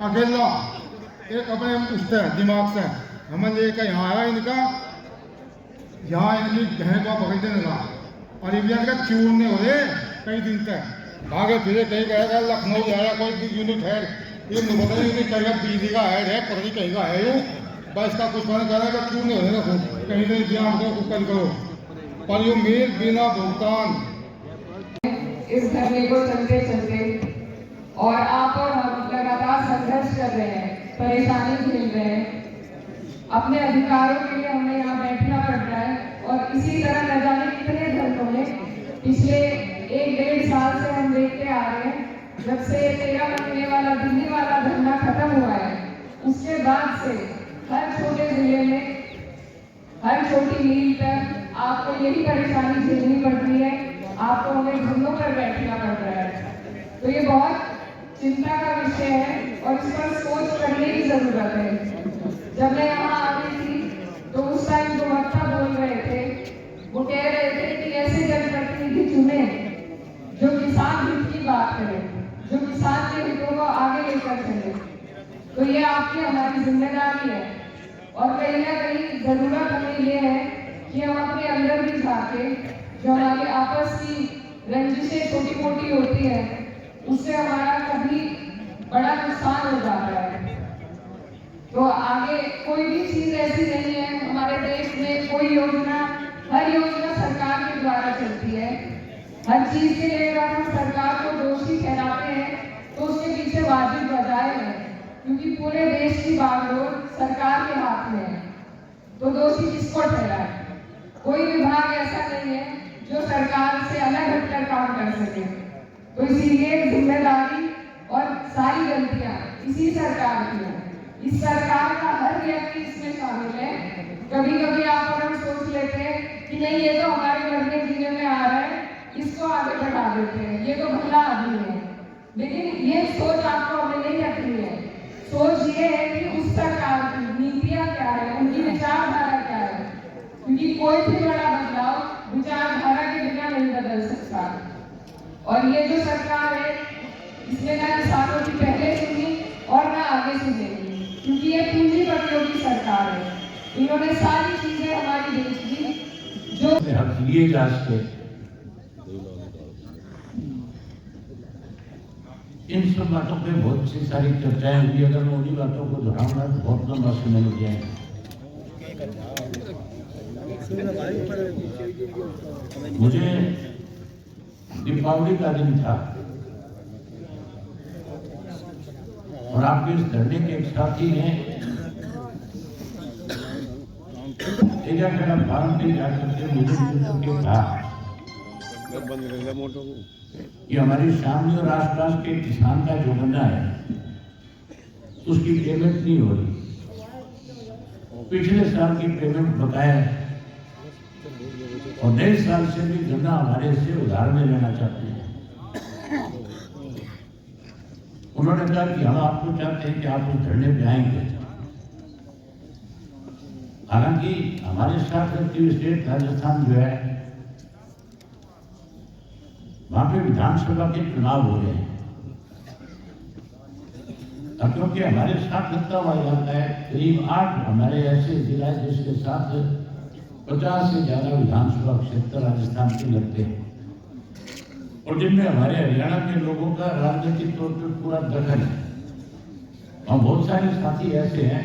अकेला एक अपने उससे दिमाग से हमें लेकर यहाँ आया इनका, यहाँ इनकी बहन को पकड़ देने लगा और इंडियन का चूरने हो रहे कई दिन तक भागे फिरे, कहीं कहेगा लखनऊ जाएगा कोई यूनिट है, ये नहीं पता नहीं कहेगा बीजी का हेड है, पता नहीं कहीं का है यूँ बस का कुछ कहना चाह रहा है चूरने होने का खूब कहीं कहीं ध्यान को कुछ करो पर यो मेल बिना भुगतान इस धरने को चलते चलते और आप और हम लगातार संघर्ष कर रहे हैं, परेशानी झेल रहे हैं, अपने अधिकारों के लिए हमें यहाँ बैठना पड़ रहा है। और इसी तरह न जाने कितने धरनों में पिछले 1-1.5 साल से हम देखते आ रहे हैं, जब से 13 महीने वाला दिल्ली वाला धरना खत्म हुआ है, उसके बाद से हर छोटे जिले में हर छोटी मील तक आपको यही परेशानी झेलनी पड़ रही है, आपको हमें धरनों पर बैठना पड़ रहा है। तो ये बहुत चिंता का विषय है और इस पर सोच करने की जरूरत है। जब मैं यहाँ आ रही थी तो उस टाइम जो वक्ता बोल रहे थे वो कह रहे थे कि ऐसे जनप्रतिनिधि चुने जो किसान हित की बात करें, जो किसान के हितों को आगे लेकर चले। तो ये आपकी हमारी जिम्मेदारी है और कहीं ना कहीं जरूरत हमें ये है कि हम अपने अंदर भी झांके, जो हमारी आपस की रंजिशें छोटी मोटी होती है उससे हमारा कभी बड़ा नुकसान हो जाता है। तो आगे कोई भी चीज ऐसी नहीं है हमारे देश में, कोई योजना, हर योजना सरकार के द्वारा चलती है। हर चीज के लिए अगर हम सरकार को दोषी ठहराते हैं तो उसके पीछे वाजिब वजह है, क्योंकि पूरे देश की बागडोर सरकार के हाथ में है। तो दोषी किसको ठहराए? कोई विभाग ऐसा नहीं है जो सरकार से अलग हटकर काम कर सके। तो इसीलिए जिम्मेदारी और सारी गलतियां इसी सरकार की है। इस सरकार का हर व्यक्ति इसमें शामिल है। कभी कभी आप और हम सोच लेते हैं कि नहीं ये तो हमारे घर में जीने में आ रहा है, इसको आगे बढ़ा देते हैं, ये तो भला आदमी है। लेकिन ये सोच आपको हमें नहीं रखनी है। सोच ये है कि उस सरकार की नीतियां क्या है, उनकी विचारधारा क्या है, क्योंकि कोई भी बड़ा बदलाव विचारधारा के बिना नहीं बदल सकता। और ये जो सरकार है इसने ना किसानों की पहले सुनी और ना आगे सुनेगी, क्योंकि ये पूंजीपतियों की सरकार है। इन्होंने सारी चीजें हमारी देश की जो हक लिए जा सके, इन सब बातों पे बहुत सी सारी चर्चाएं हुई। अगर मैं उन्हीं बातों को दोहराऊंगा तो बहुत लंबा समय लग जाएगा। मुझे दीपावली का दिन था और आपके इस धरने के एक साथी ने फार्म पे जाकर के मुझे कहा कि हमारी शामली और आसपास के किसान का जो गन्ना है उसकी पेमेंट नहीं हो रही, पिछले साल की पेमेंट बकाया है और नए साल से भी गन्ना हमारे से उधार में लेना चाहते हैं। उन्होंने कहा कि हम आपको चाहते हैं कि आप उस धरने पे आएंगे। हालांकि हमारे साथ स्टेट राजस्थान जो है वहां पे विधानसभा के चुनाव हो रहे हैं, क्योंकि हमारे साथ लगता हुआ जाता है करीब 8 हमारे ऐसे जिला है जिसके साथ 50 से ज्यादा विधानसभा क्षेत्र राजस्थान के लगते हैं और जिनमें हमारे हरियाणा के लोगों का राजनीतिक तौर पर पूरा दखल है। और बहुत सारे साथी ऐसे हैं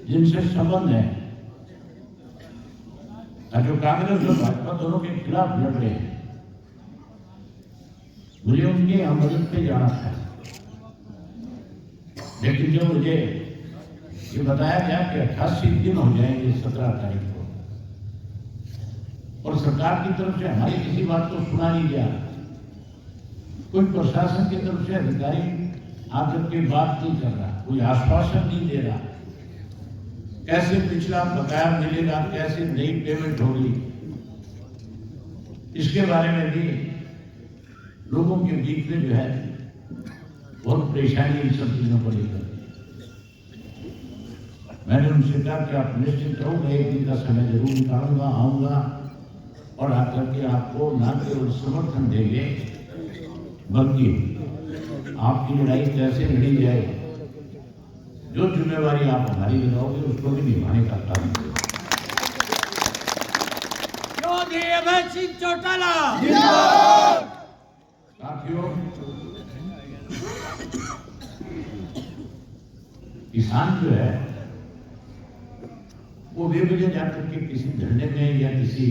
जिनसे संबंध है जो कांग्रेस और भाजपा दोनों के खिलाफ लड़ रहे हैं। मुझे उनके यहाँ मदद पे जाना था, लेकिन जब मुझे ये बताया गया कि 88 दिन हो जाएंगे 17 तारीख को और सरकार की तरफ से हमारी किसी बात को सुना नहीं गया, कोई प्रशासन की तरफ से अधिकारी आकर के बात नहीं कर रहा, कोई आश्वासन नहीं दे रहा, कैसे पिछला बकाया मिलेगा, कैसे नई पेमेंट होगी, इसके बारे में भी लोगों के बीच में जो है बहुत परेशानी इन सब चीजों को लेकर। मैंने उनसे कहा कि आप निश्चित रहो, मैं एक दिन का समय जरूर निकालूंगा, आऊंगा और आकर के आपको ना केवल समर्थन देंगे बल्कि आपकी लड़ाई कैसे लड़ी जाए, जो जिम्मेवारी आप हमारी लगाओगे उसको भी निभाने का काम करें। अभय सिंह चौटाला साथियों, किसान जो है वो बेवजह जाकर के किसी धरने में या किसी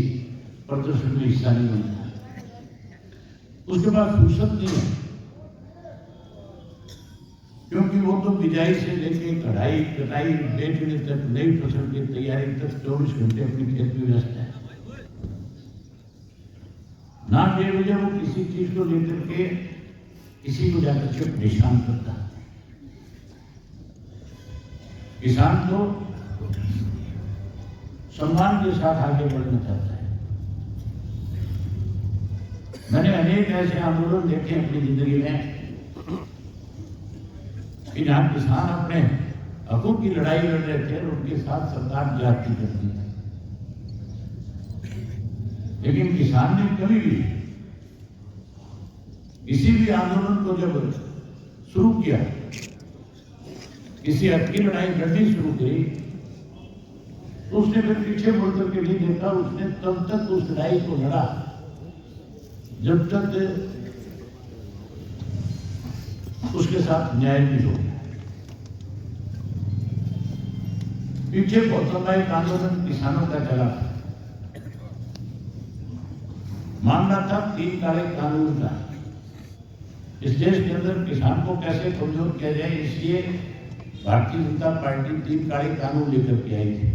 प्रदर्शन में हिस्सा नहीं बनता, उसके पास फुर्सत नहीं है, क्योंकि वो तो बिजाई से लेके कढ़ाई कटाई बेचने तक, नई फसल की तैयारी तक 24 घंटे अपनी खेत में व्यस्त है। ना बेवजह वो किसी चीज को लेकर के किसी को जाकर के परेशान करता है। किसान तो सम्मान के साथ आगे बढ़ना चाहता है। मैंने अनेक ऐसे आंदोलन देखे अपनी जिंदगी में कि जहां किसान अपने हकों की लड़ाई लड़ रहे थे और उनके साथ सरकार जाती करती थी, लेकिन किसान ने कभी भी किसी भी आंदोलन को जब शुरू किया, किसी हक की लड़ाई लड़नी शुरू करी, तो उसने फिर पीछे मुड़ करके नहीं देखा। उसने तब तक उस लड़ाई को लड़ा जब तक उसके साथ न्याय नहीं हो। पीछे बहुत लंबा एक आंदोलन किसानों का चला था, मामला था 3 काले कानून का। इस देश के अंदर किसान को कैसे कमजोर किया जाए, इसलिए भारतीय जनता पार्टी 3 काले कानून लेकर के आई थी।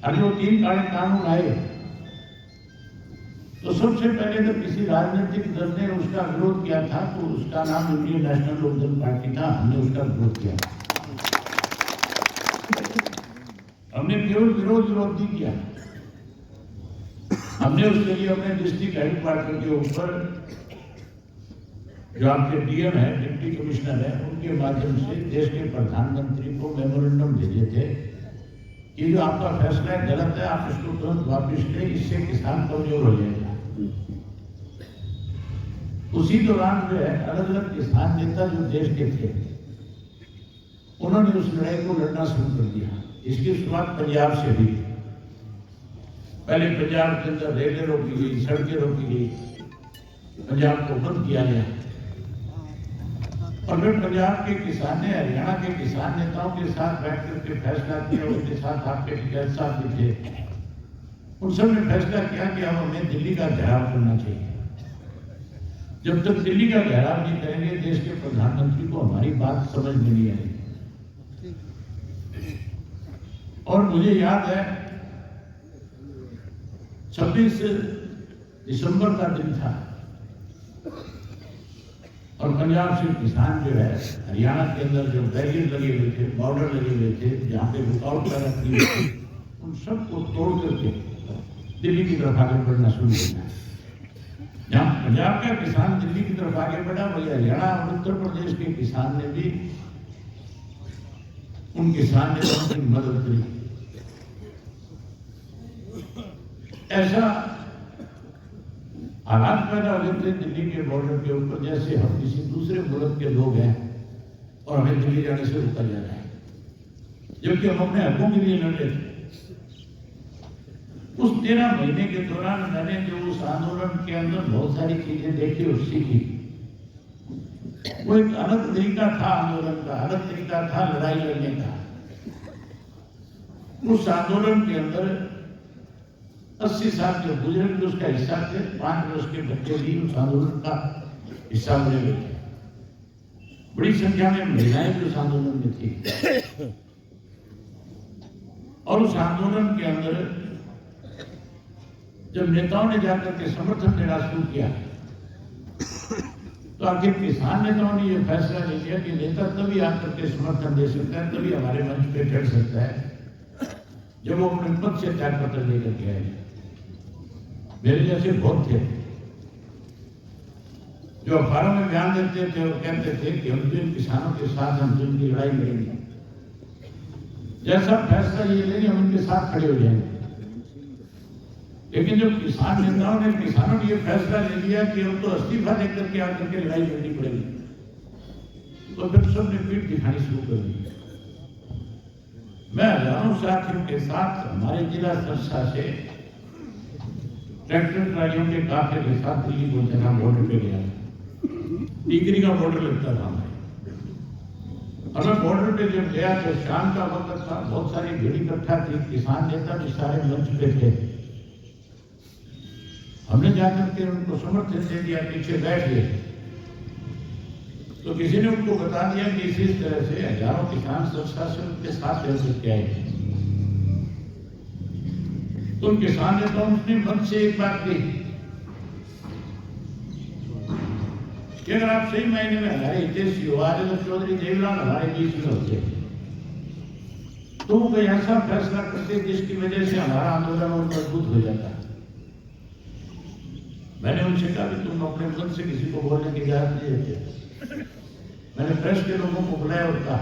अगर वो 3 काले कानून आए तो सबसे पहले तो किसी राजनीतिक दल ने उसका विरोध किया था, तो उसका नाम इंडियन नेशनल लोकदल पार्टी था। हमने उसका विरोध किया। हमने केवल विरोध नहीं किया, हमने उसके लिए अपने डिस्ट्रिक्ट हेडक्वार्टर के ऊपर जो आपके डीएम है, डिप्टी कमिश्नर है, उनके माध्यम से देश के प्रधानमंत्री को मेमोरेंडम भेजे थे कि जो आपका फैसला है गलत है, आप इसको तुरंत वापिस लें, इससे किसान कमजोर हो जाएगा। उसी दौरान जो है अलग अलग किसान नेता जो देश के थे, उन्होंने उस लड़ाई को लड़ना शुरू कर दिया। इसकी शुरुआत पंजाब से हुई। पहले पंजाब के अंदर रेलें रोकी गई, सड़कें रोकी गई, पंजाब को बंद किया गया। और फिर पंजाब के किसान ने हरियाणा के किसान नेताओं के साथ बैठ करके फैसला किया, उनके साथ आपके टिकैत साहब भी थे। उन सब ने फैसला किया कि अब हमें दिल्ली का घेराव करना चाहिए। जब तक दिल्ली का घेराव नहीं करेंगे, देश के प्रधानमंत्री को हमारी बात समझ में नहीं आएगी। और मुझे याद है 26 दिसंबर का दिन था और पंजाब से किसान जो है हरियाणा के अंदर जो बैरियर लगे हुए थे, बॉर्डर लगे हुए थे, जहाँ पे रुकावट पैदा की हुई थी, उन सबको तोड़ करके दिल्ली की तरफ आगे बढ़ना शुरू किया। जहाँ पंजाब का किसान दिल्ली की तरफ आगे बढ़ा, वही हरियाणा और उत्तर प्रदेश के किसान ने भी उन किसान नेताओं की मदद करी। ऐसा हालात पैदा हो गए थे दिल्ली के बॉर्डर के ऊपर, जैसे हम किसी दूसरे मुल्क के लोग हैं और हमें दिल्ली जाने से रोका जा रहा है, जबकि हम अपने हकों के लिए लड़ रहे थे। उस 13 महीने के दौरान मैंने जो उस आंदोलन के अंदर बहुत सारी चीजें देखी और सीखी। वो एक अलग तरीका था आंदोलन का, अलग तरीका था लड़ाई लड़ने का। उस आंदोलन के अंदर 80 साल के बुजुर्ग उसका हिस्सा थे, 5 वर्ष के बच्चे भी उस आंदोलन का हिस्सा बने हुए थे। बड़ी संख्या में महिलाएं भी उस आंदोलन में थी। और उस आंदोलन के अंदर जब नेताओं ने जाकर के समर्थन देना शुरू किया, तो आखिर किसान नेताओं ने यह फैसला ले लिया कि नेता तभी आकर के समर्थन दे सकता है, तभी हमारे मंच पे चढ़ सकता है जब वो अपने पद से त्याग पत्र लेकर के आए। मेरे जैसे बहुत थे जो अखबारों में बयान देते थे और कहते थे कि हम तो इन किसानों के साथ, हम तो इनकी लड़ाई लड़ेंगे, जैसा फैसला ये लेंगे हम इनके साथ खड़े हो जाएंगे। लेकिन जब किसान नेताओं ने किसानों ने ये फैसला ले लिया कि अब तो इस्तीफा देकर के आकर के लड़ाई लड़नी पड़ेगी, तो फिर सबने पीठ दिखानी शुरू कर दी। मैं हजारों साथियों के साथ हमारे जिला सरसा से ट्रैक्टर ट्रालियों के काफिले के साथ दिल्ली बोलते बॉर्डर पे गया। टीकरी का बॉर्डर लगता था हमें, और मैं बॉर्डर पे जब गया तो शाम का वक्त था, बहुत सारी भीड़ इकट्ठा थी, किसान नेता भी सारे मंच पे थे। हमने जाकर के उनको समर्थन दे दिया, पीछे बैठ गए। तो किसी ने उनको बता दिया कि इसी तरह से हजारों किसान सरसा से उनके साथ रह सकते आए। तो किसान नेताओं ने मन से एक बात कही कि अगर आप सही मायने में हमारे हितेशी हो, आज तो चौधरी देवलाल हमारे बीच में होते, तो कोई ऐसा फैसला करते जिसकी वजह से हमारा आंदोलन और मजबूत हो जाता। मैंने उनसे कहा कि तुम अपने मन से किसी को बोलने की इजाजत नहीं देते। मैंने प्रेस के लोगों को बुलाया और कहा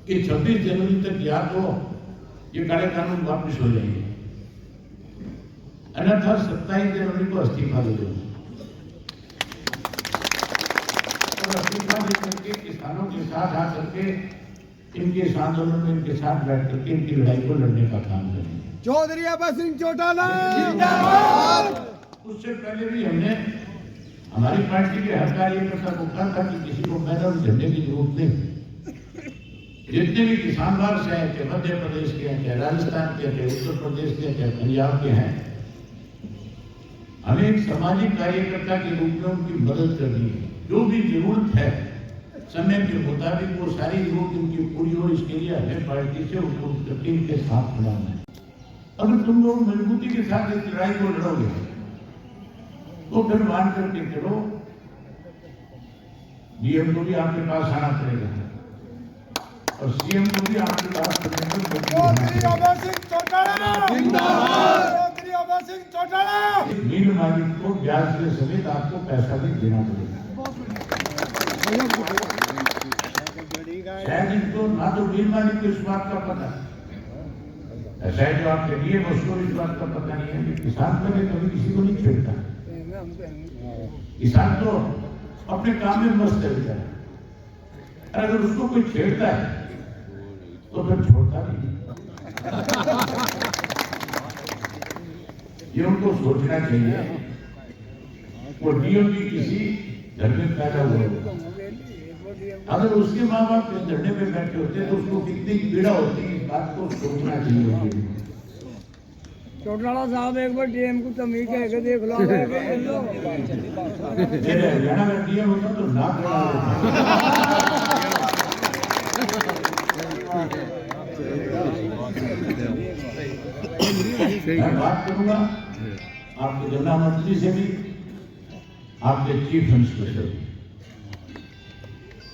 कि 26 जनवरी तक या तो ये काले कानून वापस हो जाएंगे, अन्यथा 27 जनवरी को इस्तीफा दे दो। और इस्तीफा दे करके किसानों के साथ आकर के इनके इस आंदोलन में इनके साथ बैठ करके इनकी लड़ाई को लड़ने का काम करेंगे। चौधरी अभय सिंह चौटाला जिंदाबाद। उससे पहले भी हमने हमारी पार्टी के हर कार्यकर्ता को कहा था कि किसी को मैदान झंडे की जरूरत नहीं। जितने भी किसान बाहर से आए, चाहे मध्य प्रदेश के हैं, चाहे राजस्थान के, चाहे उत्तर प्रदेश के, चाहे पंजाब के हैं, हमें एक सामाजिक कार्यकर्ता के रूप में उनकी मदद करनी है। जो भी जरूरत है समय के मुताबिक वो सारी जरूरत उनकी पूरी हो, इसके लिए हमें पार्टी से उनको टीम के साथ बनाना है। अगर तुम लोग मजबूती के साथ इस लड़ाई को लड़ोगे तो फिर मान करके चलो, डीएम को भी आपके पास आना पड़ेगा और सीएम को भी आपके पास मील मालिक को ब्याज के समेत आपको पैसा भी देना पड़ेगा। शायद इनको ना तो मील मालिक को इस बात का पता, ऐसा है जो आपके लिए उसको इस बात का पता नहीं है कि किसान पहले कभी किसी को नहीं छेड़ता। किसान तो अपने काम में मस्त है बेचारा, अगर उसको कोई छेड़ता है तो फिर छोड़ता नहीं। ये उनको सोचना चाहिए। वो डीएम भी किसी घर में पैदा हुआ, अगर उसके माँ बाप इस धरने पे बैठे होते तो उसको कितनी पीड़ा होती, इस बात को सोचना चाहिए। चौटाला साहब एक बार डीएम को तमीज कह के देख लो। हरियाणा में डीएम होता तो ना मैं बात करूंगा आपके गन्ना मंत्री से भी, आपके चीफ मिनिस्टर से भी,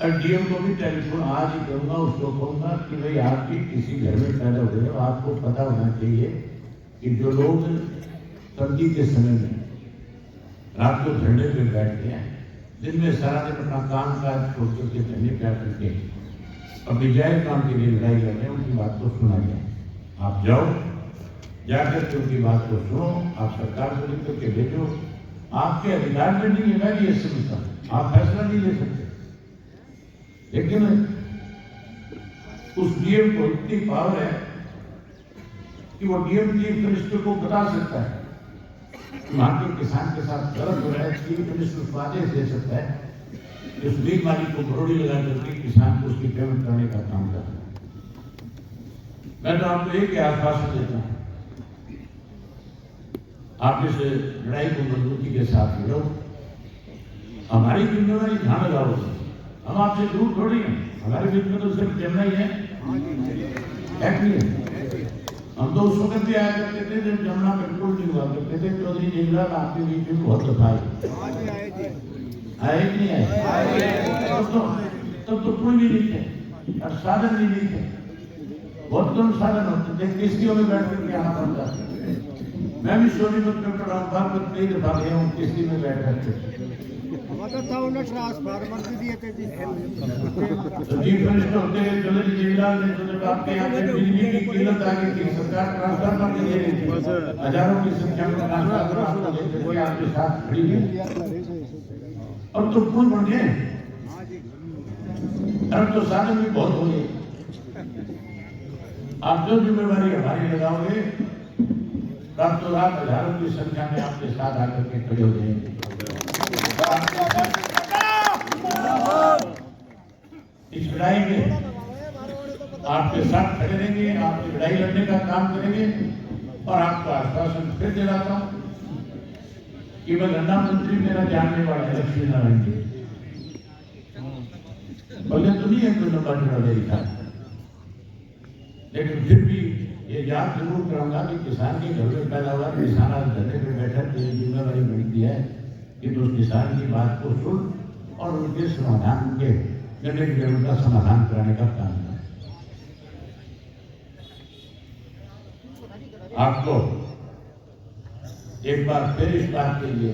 और डीएम को भी टेलीफोन आज ही करूंगा। उसको कहूंगा कि भाई आप भी किसी घर में पैदा हुए हो, आपको पता होना चाहिए कि जो लोग सर्दी के समय में रात को झंडे पे बैठते हैं, दिन में सारा दिन अपना काम काज छोड़ करके झंडे पे आकर के अपनी जायज काम के लिए लड़ाई लड़ रहे हैं, उनकी बात को सुना जाए। आप जाओ, जाकर के उनकी बात को सुनो, आप सरकार को लिख करके भेजो। आपके अधिकार में नहीं है, मैं भी ये समझता हूँ, आप फैसला नहीं ले सकते, लेकिन उस डीएम को इतनी पावर है कि वो डीएम चीफ मिनिस्टर को बता सकता है कि वहां के किसान के साथ गलत हो रहा है। चीफ मिनिस्टर उसको आदेश दे सकता है कि उस बीज मालिक को करोड़ी लगा करके किसान को उसकी पेमेंट करने का काम करना है। मैं तो आपको एक आश्वासन देता हूँ, आप इस लड़ाई को मजबूती के साथ लड़ो। हमारी जिम्मेवारी ध्यान लगाओ, हम आपसे दूर थोड़ी हैं, हमारे बीच में तो सिर्फ जमना ही है। हम तो उस वक्त भी आया करते थे जब जमुना बिल्कुल नहीं हुआ करते थे। चौधरी देवलाल आपके बीच में बहुत दफा आए नहीं आए, तब तो कोई भी नहीं थे और साधन भी नहीं थे, बहुत कम साधन होते थे, किश्तियों में बैठ करके आना पड़ता था। मैं भी सोनीपत में पढ़ा हूँ, बार कई दफा गया हूँ किश्ती में बैठ करके। ट्रांसफार्मर भी दिए थे तो चीफ मिनिस्टर होते हैं चौधरी देवीलाल ने तो जब आपके यहाँ पे बिजली की किल्लत आ गई थी, सरकार ट्रांसफार्मर भी दे रही थी, हजारों की संख्या में ट्रांसफार्मर आपको दे रही थी, आपके साथ खड़ी है। अब तो खून बढ़ गए, अब तो साधन भी बहुत हो गए। आप जो जिम्मेवारी हमारी लगाओगे, रातों रात हजारों की संख्या में आपके साथ आकर के खड़े हो जाएंगे। इस लड़ाई में आपके साथ खड़े रहेंगे, आपकी लड़ाई लड़ने का काम करेंगे। और आपको आश्वासन फिर दिलाता हूं कि मैं गन्ना मंत्री मेरा जानने वाला है लक्ष्मी नारायण जी, भले तो नहीं है कोई लंबा चढ़ा देखा, लेकिन फिर भी ये याद जरूर कराऊंगा कि किसान के घर में पैदा हुआ किसान आज धरने पर बैठा, तो ये जिम्मेवारी बनती है कि तो उस किसान की बात को सुन और उनके समाधान के गन्ने के जरूरत का समाधान कराने का काम करें। आपको एक बार फिर इस बात के लिए